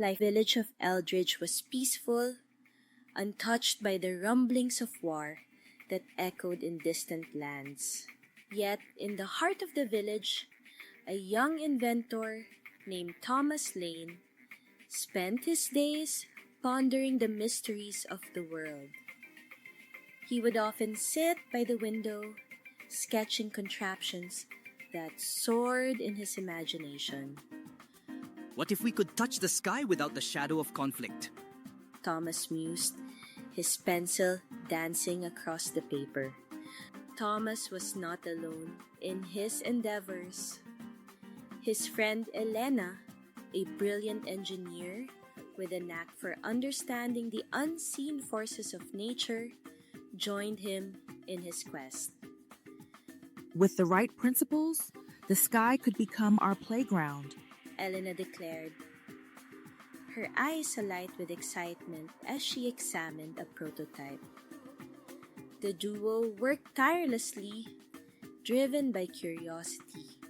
Life village of Eldridge was peaceful, untouched by the rumblings of war that echoed in distant lands. Yet, in the heart of the village, a young inventor named Thomas Lane spent his days pondering the mysteries of the world. He would often sit by the window, sketching contraptions that soared in his imagination. What if we could touch the sky without the shadow of conflict? Thomas mused, his pencil dancing across the paper. Thomas was not alone in his endeavors. His friend Elena, a brilliant engineer with a knack for understanding the unseen forces of nature, joined him in his quest. With the right principles, the sky could become our playground, Elena declared, her eyes alight with excitement as she examined a prototype. The duo worked tirelessly, driven by curiosity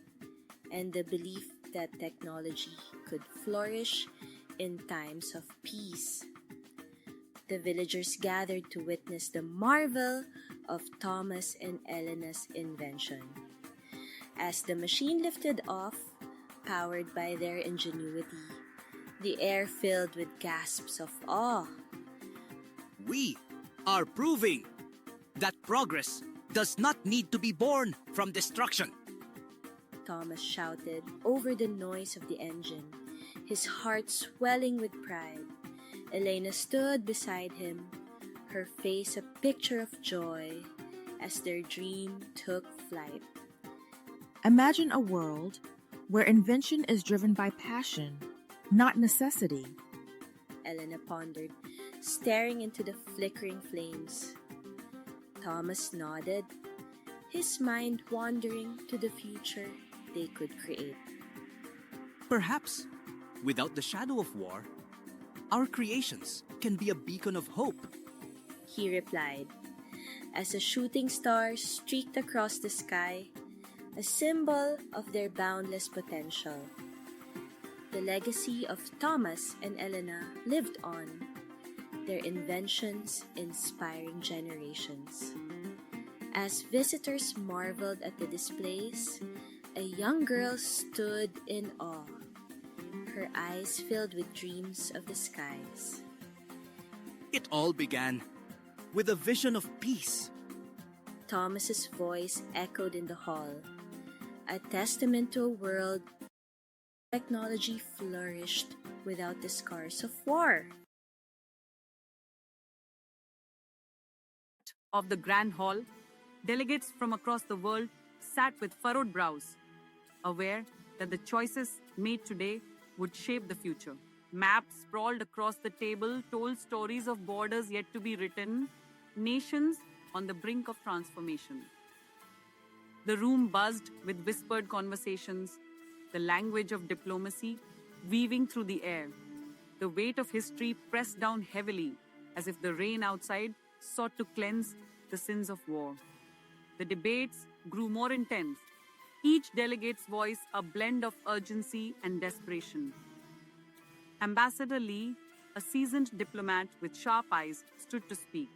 and the belief that technology could flourish in times of peace. The villagers gathered to witness the marvel of Thomas and Elena's invention. As the machine lifted off, powered by their ingenuity, the air filled with gasps of awe. We are proving that progress does not need to be born from destruction. Thomas shouted over the noise of the engine, his heart swelling with pride. Elena stood beside him, her face a picture of joy as their dream took flight. Imagine a world where invention is driven by passion, not necessity. Elena pondered, staring into the flickering flames. Thomas nodded, his mind wandering to the future they could create. Perhaps, without the shadow of war, our creations can be a beacon of hope, he replied, as a shooting star streaked across the sky, a symbol of their boundless potential. The legacy of Thomas and Elena lived on, their inventions inspiring generations. As visitors marveled at the displays, a young girl stood in awe, her eyes filled with dreams of the skies. It all began with a vision of peace. Thomas's voice echoed in the hall, a testament to a world where technology flourished without the scars of war. Of the Grand Hall, delegates from across the world sat with furrowed brows, aware that the choices made today would shape the future. Maps sprawled across the table told stories of borders yet to be written, nations on the brink of transformation. The room buzzed with whispered conversations, the language of diplomacy weaving through the air. The weight of history pressed down heavily, as if the rain outside sought to cleanse the sins of war. The debates grew more intense, each delegate's voice a blend of urgency and desperation. Ambassador Lee, a seasoned diplomat with sharp eyes, stood to speak.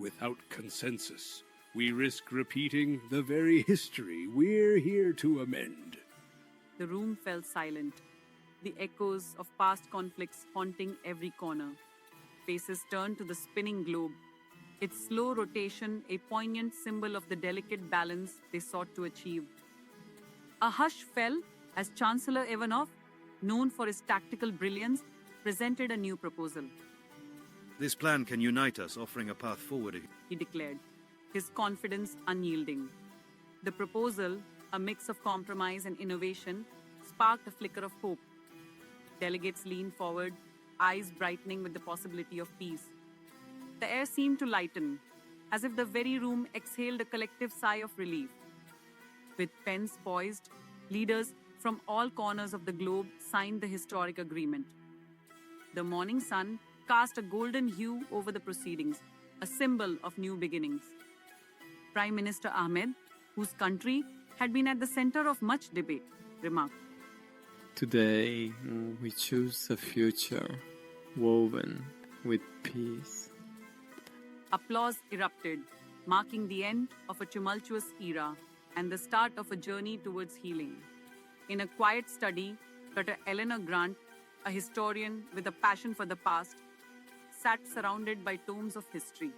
Without consensus, we risk repeating the very history we're here to amend. The room fell silent, the echoes of past conflicts haunting every corner. Faces turned to the spinning globe, its slow rotation a poignant symbol of the delicate balance they sought to achieve. A hush fell as Chancellor Ivanov, known for his tactical brilliance, presented a new proposal. This plan can unite us, offering a path forward, He declared, his confidence unyielding. The proposal, a mix of compromise and innovation, sparked a flicker of hope. Delegates leaned forward, eyes brightening with the possibility of peace. The air seemed to lighten, as if the very room exhaled a collective sigh of relief. With pens poised, leaders from all corners of the globe signed the historic agreement. The morning sun cast a golden hue over the proceedings, a symbol of new beginnings. Prime Minister Ahmed, whose country had been at the center of much debate, remarked, Today, we choose a future woven with peace. Applause erupted, marking the end of a tumultuous era and the start of a journey towards healing. In a quiet study, Dr. Eleanor Grant, a historian with a passion for the past, sat surrounded by tomes of history.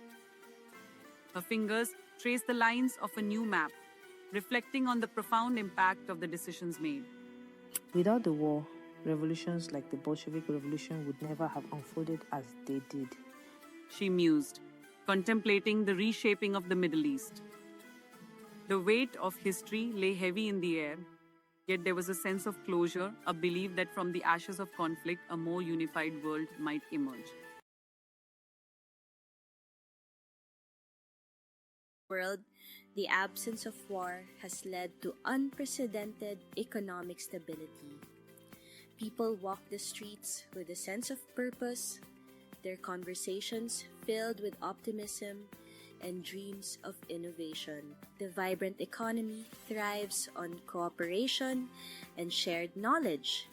Her fingers traced the lines of a new map, reflecting on the profound impact of the decisions made. Without the war, revolutions like the Bolshevik Revolution would never have unfolded as they did. She mused, contemplating the reshaping of the Middle East. The weight of history lay heavy in the air, yet there was a sense of closure, a belief that from the ashes of conflict, a more unified world might emerge. World, the absence of war has led to unprecedented economic stability. People walk the streets with a sense of purpose, their conversations filled with optimism and dreams of innovation. The vibrant economy thrives on cooperation and shared knowledge,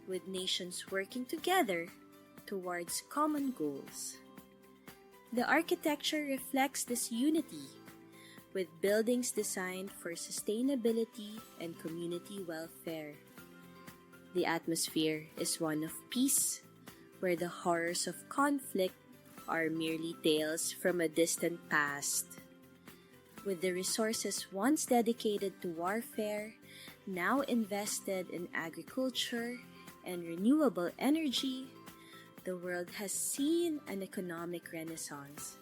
with nations working together towards common goals. The architecture reflects this unity, with buildings designed for sustainability and community welfare. The atmosphere is one of peace, where the horrors of conflict are merely tales from a distant past. With the resources once dedicated to warfare now invested in agriculture and renewable energy, the world has seen an economic renaissance.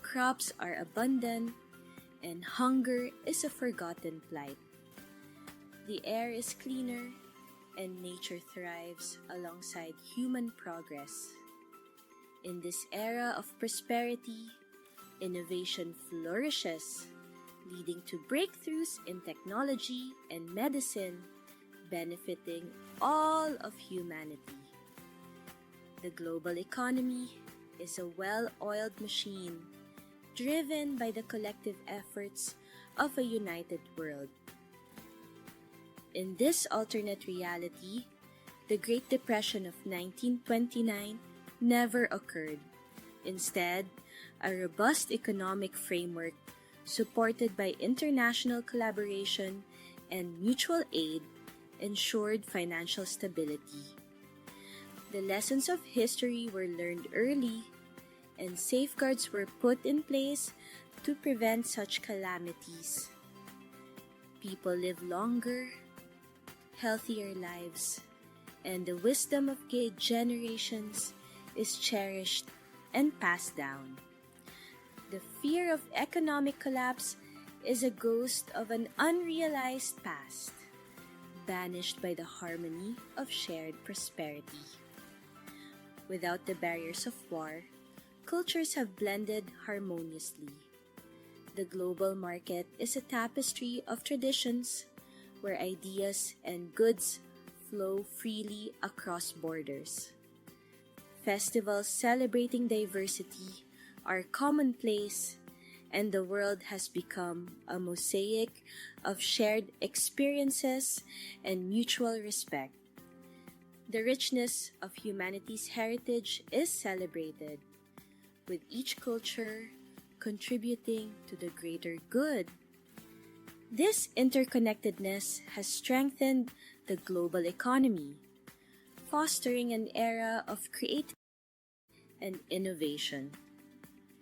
Crops are abundant, and hunger is a forgotten plight. The air is cleaner, and nature thrives alongside human progress. In this era of prosperity, innovation flourishes, leading to breakthroughs in technology and medicine, benefiting all of humanity. The global economy is a well-oiled machine, driven by the collective efforts of a united world. In this alternate reality, the Great Depression of 1929 never occurred. Instead, a robust economic framework supported by international collaboration and mutual aid ensured financial stability. The lessons of history were learned early, and safeguards were put in place to prevent such calamities. People live longer, healthier lives, and the wisdom of generations is cherished and passed down. The fear of economic collapse is a ghost of an unrealized past, banished by the harmony of shared prosperity. Without the barriers of war, cultures have blended harmoniously. The global market is a tapestry of traditions where ideas and goods flow freely across borders. Festivals celebrating diversity are commonplace, and the world has become a mosaic of shared experiences and mutual respect. The richness of humanity's heritage is celebrated, with each culture contributing to the greater good. This interconnectedness has strengthened the global economy, fostering an era of creativity and innovation.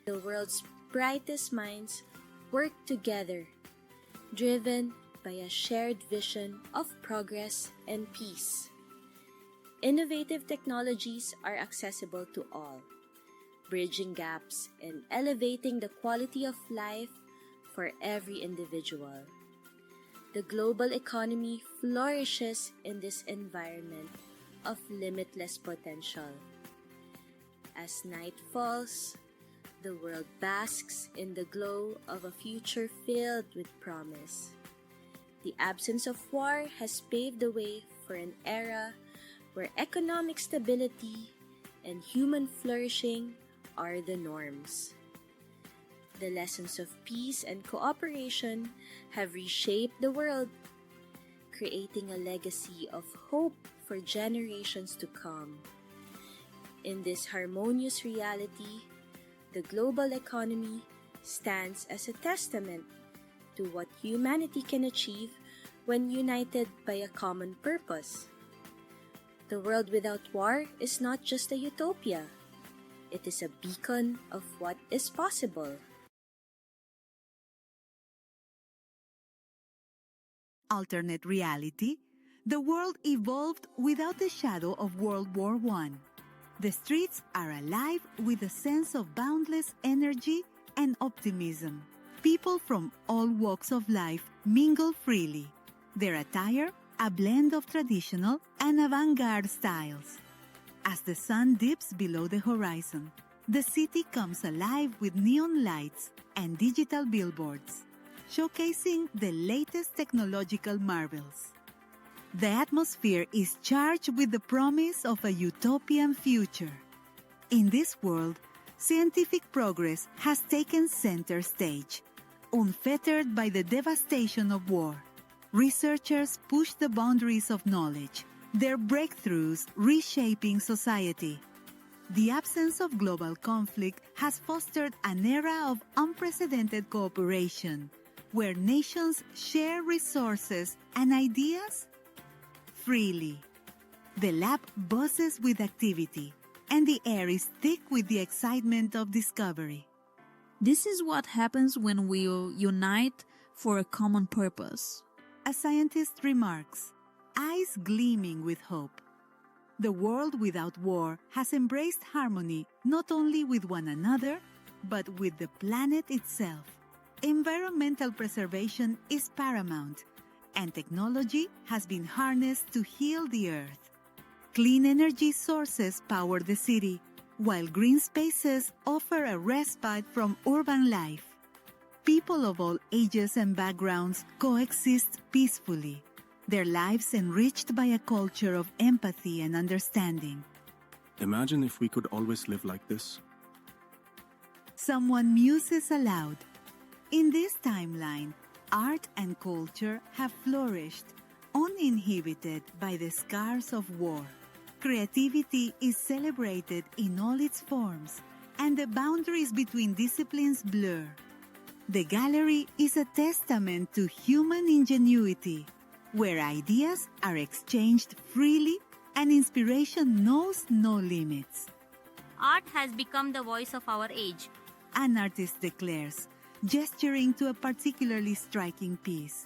The world's brightest minds work together, driven by a shared vision of progress and peace. Innovative technologies are accessible to all, bridging gaps and elevating the quality of life for every individual. The global economy flourishes in this environment of limitless potential. As night falls, the world basks in the glow of a future filled with promise. The absence of war has paved the way for an era where economic stability and human flourishing are the norms. The lessons of peace and cooperation have reshaped the world, creating a legacy of hope for generations to come. In this harmonious reality, the global economy stands as a testament to what humanity can achieve when united by a common purpose. The world without war is not just a utopia. It is a beacon of what is possible. Alternate reality, the world evolved without the shadow of World War I. The streets are alive with a sense of boundless energy and optimism. People from all walks of life mingle freely. Their attire, a blend of traditional and avant-garde styles. As the sun dips below the horizon, the city comes alive with neon lights and digital billboards, showcasing the latest technological marvels. The atmosphere is charged with the promise of a utopian future. In this world, scientific progress has taken center stage, unfettered by the devastation of war. Researchers push the boundaries of knowledge, their breakthroughs reshaping society. The absence of global conflict has fostered an era of unprecedented cooperation, where nations share resources and ideas freely. The lab buzzes with activity, and the air is thick with the excitement of discovery. This is what happens when we unite for a common purpose. A scientist remarks, eyes gleaming with hope. The world without war has embraced harmony not only with one another, but with the planet itself. Environmental preservation is paramount, and technology has been harnessed to heal the earth. Clean energy sources power the city, while green spaces offer a respite from urban life. People of all ages and backgrounds coexist peacefully, their lives enriched by a culture of empathy and understanding. Imagine if we could always live like this. Someone muses aloud. In this timeline, art and culture have flourished, uninhibited by the scars of war. Creativity is celebrated in all its forms, and the boundaries between disciplines blur. The gallery is a testament to human ingenuity, where ideas are exchanged freely and inspiration knows no limits. Art has become the voice of our age. An artist declares, gesturing to a particularly striking piece.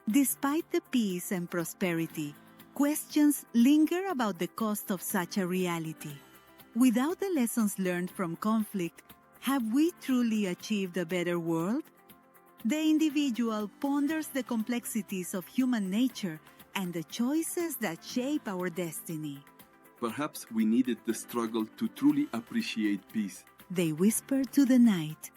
Despite the peace and prosperity, questions linger about the cost of such a reality. Without the lessons learned from conflict, have we truly achieved a better world? The individual ponders the complexities of human nature and the choices that shape our destiny. Perhaps we needed the struggle to truly appreciate peace. They whisper to the night.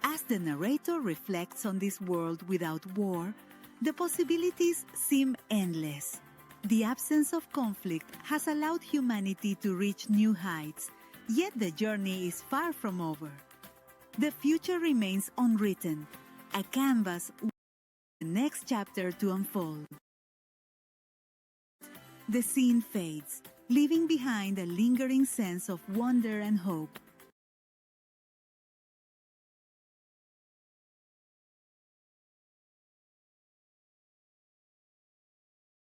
As the narrator reflects on this world without war, the possibilities seem endless. The absence of conflict has allowed humanity to reach new heights, yet the journey is far from over. The future remains unwritten, a canvas waiting for the next chapter to unfold. The scene fades, leaving behind a lingering sense of wonder and hope.